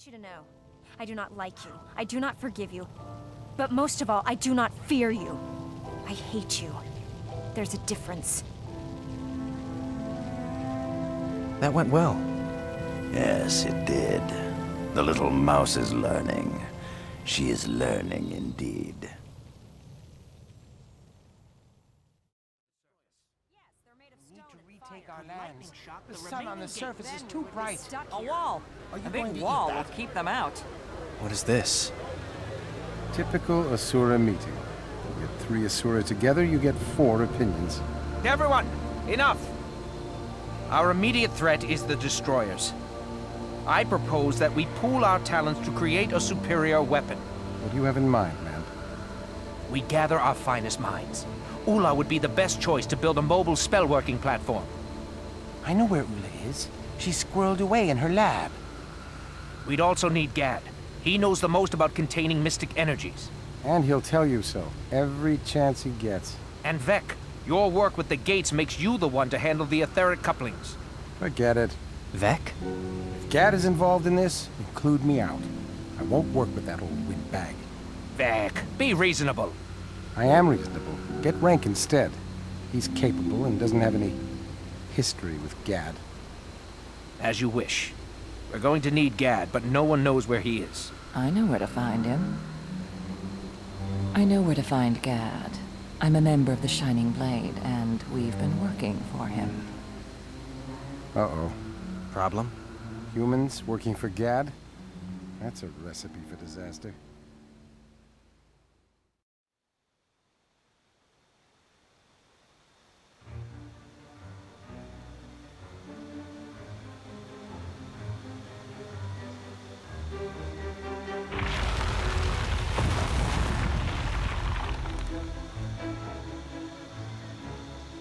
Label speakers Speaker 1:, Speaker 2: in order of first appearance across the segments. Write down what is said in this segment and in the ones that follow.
Speaker 1: want you to know, I do not like you. I do not forgive you. But most of all, I do not fear you. I hate you. There's a difference.
Speaker 2: That went well.
Speaker 3: Yes, it did. The little mouse is learning. She is learning indeed.
Speaker 4: Retake our lands. The sun on the surface is too bright.
Speaker 5: A wall. A big wall will keep them out.
Speaker 2: What is this?
Speaker 6: Typical Asura meeting. You get 3 Asura together, you get 4 opinions.
Speaker 4: Everyone, enough! Our immediate threat is the destroyers. I propose that we pool our talents to create a superior weapon.
Speaker 6: What do you have in mind, man?
Speaker 4: We gather our finest minds. Ula would be the best choice to build a mobile spell-working platform.
Speaker 7: I know where Ula is. She's squirreled away in her lab.
Speaker 4: We'd also need Gad. He knows the most about containing mystic energies.
Speaker 6: And he'll tell you so, every chance he gets.
Speaker 4: And Vec, your work with the gates makes you the one to handle the etheric couplings.
Speaker 6: Forget it.
Speaker 2: Vec?
Speaker 6: If Gad is involved in this, include me out. I won't work with that old windbag.
Speaker 4: Vec, be reasonable.
Speaker 6: I am reasonable. Get Rank instead. He's capable and doesn't have any history with Gad.
Speaker 4: As you wish. We're going to need Gad, but no one knows where he is.
Speaker 5: I know where to find him. I know where to find Gad. I'm a member of the Shining Blade, and we've been working for him.
Speaker 6: Uh-oh.
Speaker 2: Problem?
Speaker 6: Humans working for Gad? That's a recipe for disaster.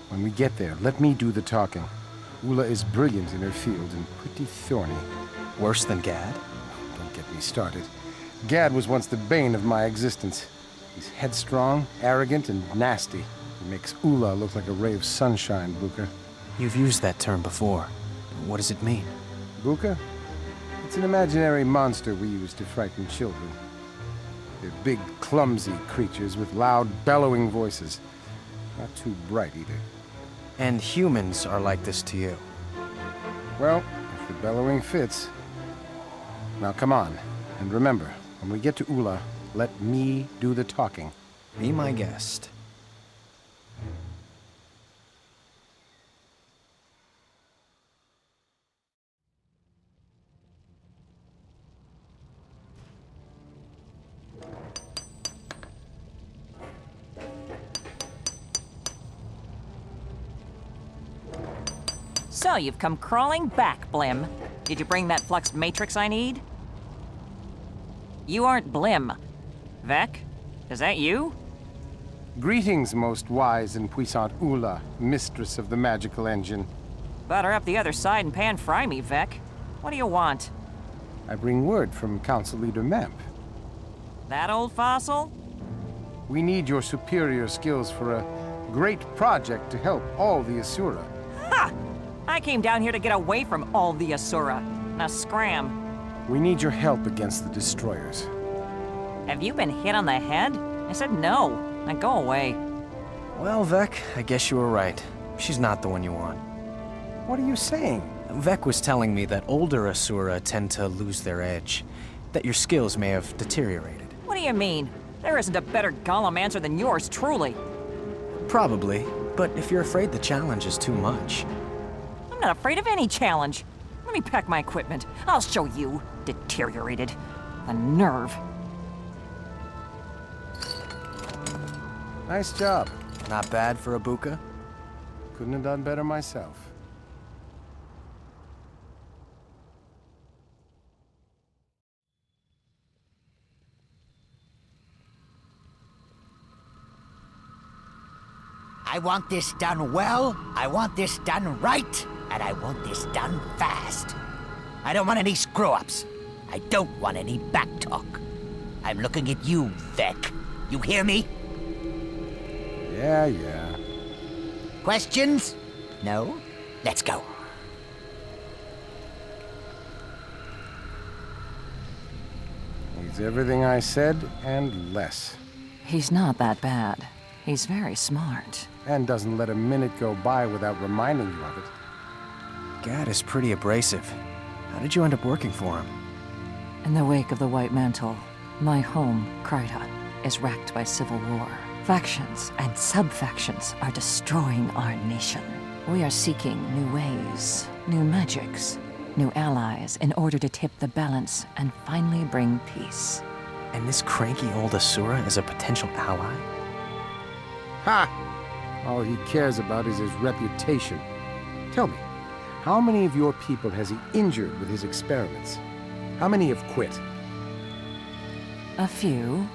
Speaker 6: When we get there, let me do the talking. Ula is brilliant in her field and pretty thorny.
Speaker 2: Worse than Gad?
Speaker 6: Don't get me started. Gad was once the bane of my existence. He's headstrong, arrogant, and nasty. He makes Ula look like a ray of sunshine, Booker.
Speaker 2: You've used that term before. What does it mean?
Speaker 6: Booker? It's an imaginary monster we use to frighten children. They're big, clumsy creatures with loud, bellowing voices. Not too bright, either.
Speaker 2: And humans are like this to you.
Speaker 6: Well, if the bellowing fits. Now come on, and remember, when we get to Ula, let me do the talking.
Speaker 2: Be my guest.
Speaker 5: So you've come crawling back, Blim. Did you bring that flux matrix I need? You aren't Blim. Vec? Is that you?
Speaker 6: Greetings, most wise and puissant Ula, mistress of the magical engine.
Speaker 5: Butter up the other side and pan-fry me, Vec. What do you want?
Speaker 6: I bring word from Council Leader Memp.
Speaker 5: That old fossil?
Speaker 6: We need your superior skills for a great project to help all the Asura.
Speaker 5: Ha! I came down here to get away from all the Asura. Now scram.
Speaker 6: We need your help against the destroyers.
Speaker 5: Have you been hit on the head? I said no. Now go away.
Speaker 2: Well, Vec, I guess you were right. She's not the one you want.
Speaker 6: What are you saying?
Speaker 2: Vec was telling me that older Asura tend to lose their edge. That your skills may have deteriorated.
Speaker 5: What do you mean? There isn't a better Golem answer than yours, truly.
Speaker 2: Probably, but if you're afraid the challenge is too much.
Speaker 5: I'm not afraid of any challenge. Let me pack my equipment. I'll show you. Deteriorated. The nerve.
Speaker 6: Nice job.
Speaker 2: Not bad for a Buka.
Speaker 6: Couldn't have done better myself.
Speaker 8: I want this done well, I want this done right, and I want this done fast. I don't want any screw-ups. I don't want any backtalk. I'm looking at you, Vec. You hear me?
Speaker 6: Yeah.
Speaker 8: Questions? No? Let's go.
Speaker 6: He's everything I said and less.
Speaker 5: He's not that bad. He's very smart.
Speaker 6: And doesn't let a minute go by without reminding you of it.
Speaker 2: Gad is pretty abrasive. How did you end up working for him?
Speaker 5: In the wake of the White Mantle, my home, Kryta, is racked by civil war. Factions and sub-factions are destroying our nation. We are seeking new ways, new magics, new allies in order to tip the balance and finally bring peace.
Speaker 2: And this cranky old Asura is a potential ally?
Speaker 6: Ha! All he cares about is his reputation. Tell me, how many of your people has he injured with his experiments? How many have quit?
Speaker 5: A few,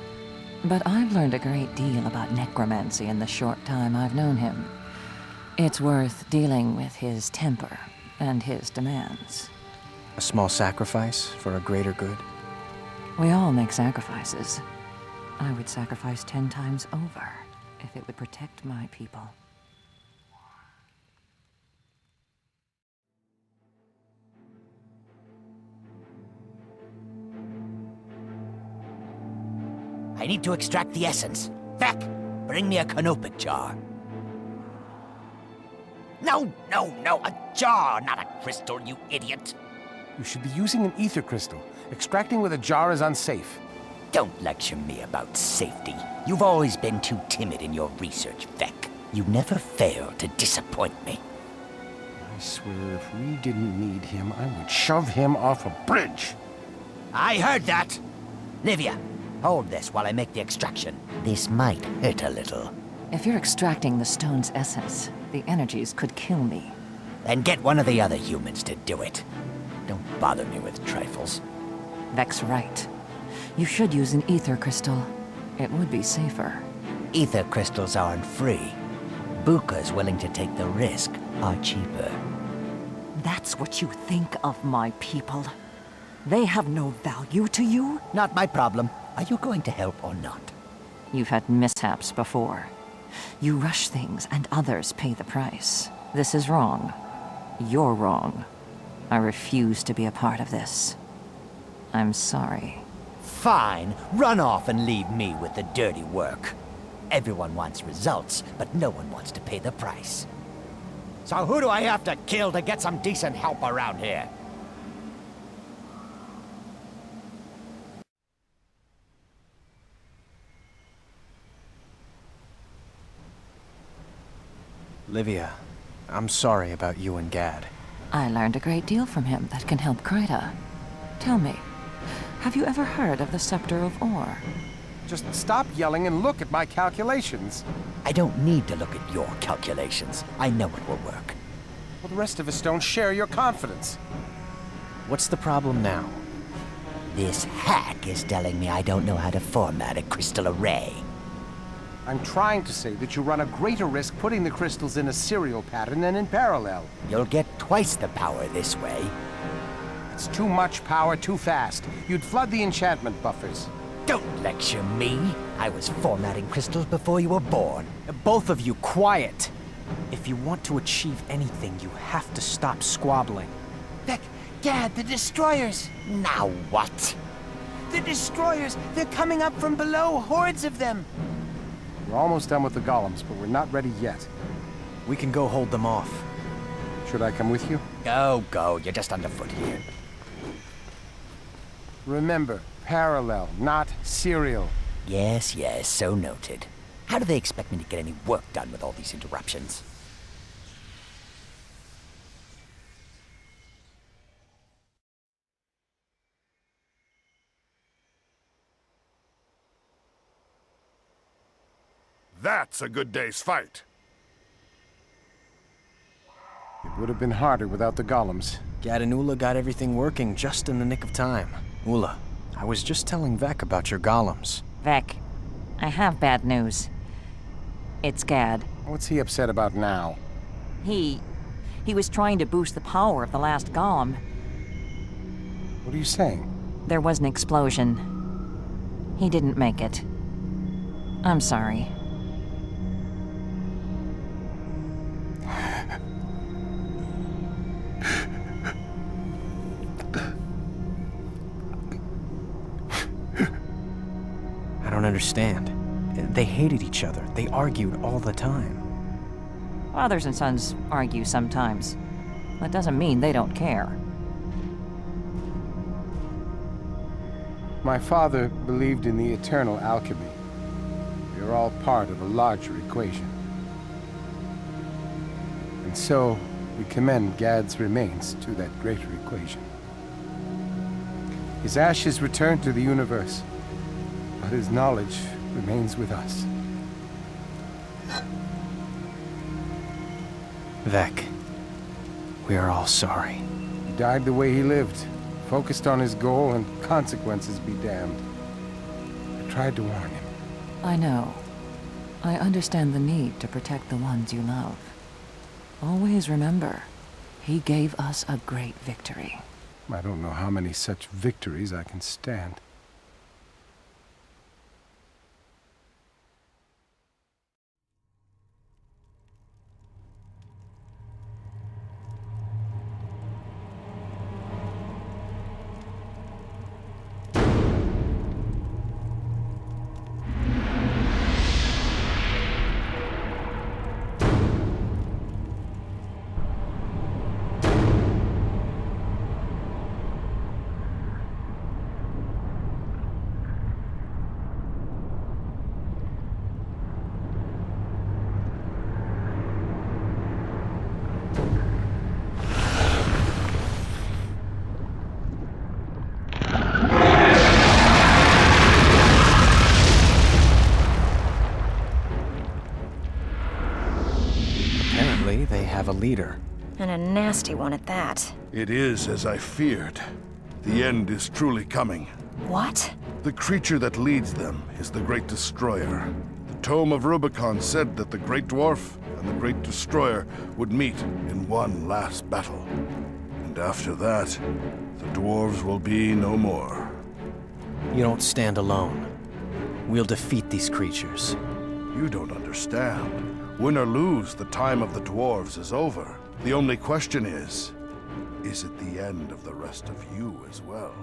Speaker 5: but I've learned a great deal about necromancy in the short time I've known him. It's worth dealing with his temper and his demands.
Speaker 2: A small sacrifice for a greater good?
Speaker 5: We all make sacrifices. I would sacrifice 10 times over if it would protect my people.
Speaker 8: I need to extract the essence. Vec, bring me a canopic jar. No, a jar, not a crystal, you idiot.
Speaker 6: You should be using an ether crystal. Extracting with a jar is unsafe.
Speaker 8: Don't lecture me about safety. You've always been too timid in your research, Vec. You never fail to disappoint me.
Speaker 6: I swear if we didn't need him, I would shove him off a bridge.
Speaker 8: I heard that. Livia, hold this while I make the extraction. This might hurt a little.
Speaker 5: If you're extracting the stone's essence, the energies could kill me.
Speaker 8: Then get one of the other humans to do it. Don't bother me with trifles.
Speaker 5: Vec's right. You should use an ether crystal. It would be safer.
Speaker 8: Ether crystals aren't free. Bukas willing to take the risk are cheaper.
Speaker 5: That's what you think of my people? They have no value to you?
Speaker 8: Not my problem. Are you going to help or not?
Speaker 5: You've had mishaps before. You rush things and others pay the price. This is wrong. You're wrong. I refuse to be a part of this. I'm sorry.
Speaker 8: Fine. Run off and leave me with the dirty work. Everyone wants results, but no one wants to pay the price. So who do I have to kill to get some decent help around here?
Speaker 2: Livia, I'm sorry about you and Gad.
Speaker 5: I learned a great deal from him that can help Kryta. Tell me, have you ever heard of the Scepter of Ore?
Speaker 6: Just stop yelling and look at my calculations.
Speaker 8: I don't need to look at your calculations. I know it will work.
Speaker 6: Well, the rest of us don't share your confidence.
Speaker 2: What's the problem now?
Speaker 8: This hack is telling me I don't know how to format a crystal array.
Speaker 6: I'm trying to say that you run a greater risk putting the crystals in a serial pattern than in parallel.
Speaker 8: You'll get twice the power this way.
Speaker 6: It's too much power too fast. You'd flood the enchantment buffers.
Speaker 8: Don't lecture me. I was formatting crystals before you were born.
Speaker 2: Both of you, quiet! If you want to achieve anything, you have to stop squabbling.
Speaker 7: Vec, Gad, the destroyers!
Speaker 8: Now what?
Speaker 7: The destroyers! They're coming up from below, hordes of them!
Speaker 6: We're almost done with the golems, but we're not ready yet.
Speaker 2: We can go hold them off.
Speaker 6: Should I come with you?
Speaker 8: Go. You're just underfoot here.
Speaker 6: Remember, parallel, not serial.
Speaker 8: Yes, so noted. How do they expect me to get any work done with all these interruptions?
Speaker 9: That's a good day's fight.
Speaker 6: It would have been harder without the golems.
Speaker 2: Gad and Ula got everything working just in the nick of time. Ula, I was just telling Vec about your golems.
Speaker 5: Vec, I have bad news. It's Gad.
Speaker 6: What's he upset about now?
Speaker 5: He was trying to boost the power of the last golem.
Speaker 6: What are you saying?
Speaker 5: There was an explosion. He didn't make it. I'm sorry.
Speaker 2: don't understand. They hated each other. They argued all the time.
Speaker 5: Fathers and sons argue sometimes. That doesn't mean they don't care.
Speaker 6: My father believed in the eternal alchemy. We are all part of a larger equation. And so, we commend Gad's remains to that greater equation. His ashes return to the universe, but his knowledge remains with us.
Speaker 2: Vec, we are all sorry.
Speaker 6: He died the way he lived, focused on his goal and consequences be damned. I tried to warn him.
Speaker 5: I know. I understand the need to protect the ones you love. Always remember, he gave us a great victory.
Speaker 6: I don't know how many such victories I can stand.
Speaker 2: They have a leader.
Speaker 1: And a nasty one at that.
Speaker 9: It is as I feared. The end is truly coming.
Speaker 1: What?
Speaker 9: The creature that leads them is the Great Destroyer. The Tome of Rubicon said that the Great Dwarf and the Great Destroyer would meet in one last battle. And after that, the dwarves will be no more.
Speaker 2: You don't stand alone. We'll defeat these creatures.
Speaker 9: You don't understand. Win or lose, the time of the dwarves is over. The only question is it the end of the rest of you as well?